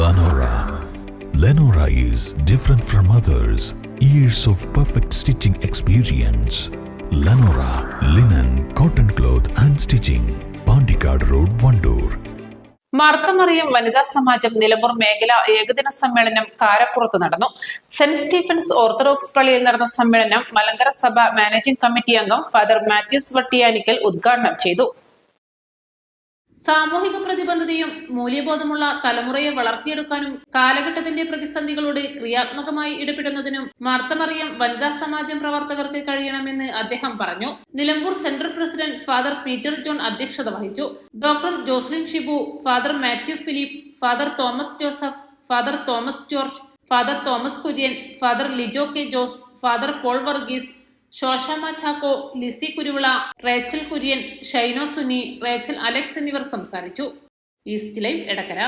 Lenora. Lenora is different from others. Years of perfect stitching experience. Lenora linen, cotton cloth and stitching. Pandikad Road, Vandoor. Marthamariam വനിതാ സമാജം നിലമ്പൂർ മേഖല ഏകദിന സമ്മേളനം കാരപ്പുറത്ത് നടന്നു. Saint Stephen's orthodox പള്ളിയിൽ നടന്ന സമ്മേളനം മലങ്കര സഭ മാനേജിംഗ് കമ്മിറ്റി അംഗം ഫാദർ മാത്യൂസ് വട്ടിയാനിക്കൽ ഉദ്ഘാടനം ചെയ്തു. സാമൂഹിക പ്രതിബദ്ധതയും മൂല്യബോധമുള്ള തലമുറയെ വളർത്തിയെടുക്കാനും കാലഘട്ടത്തിന്റെ പ്രതിസന്ധികളോട് ക്രിയാത്മകമായി ഇടപെടുന്നതിനും മാർത്തമറിയം വനിതാ സമാജം പ്രവർത്തകർക്ക് കഴിയണമെന്ന് അദ്ദേഹം പറഞ്ഞു. Nilambur central president father Peter John അധ്യക്ഷത വഹിച്ചു. Doctor Joslin Shibu, father Mathew Philip, father Thomas Joseph, father Thomas George, father Thomas Kurian, father Lijo K Jose, father Paul Varghese, Shoshamma Chacko, Lissy Kuruvila, Rachel Kurian, Shaino Suni, Rachel Alex എന്നിവർ സംസാരിച്ചു. East Live Edakkara.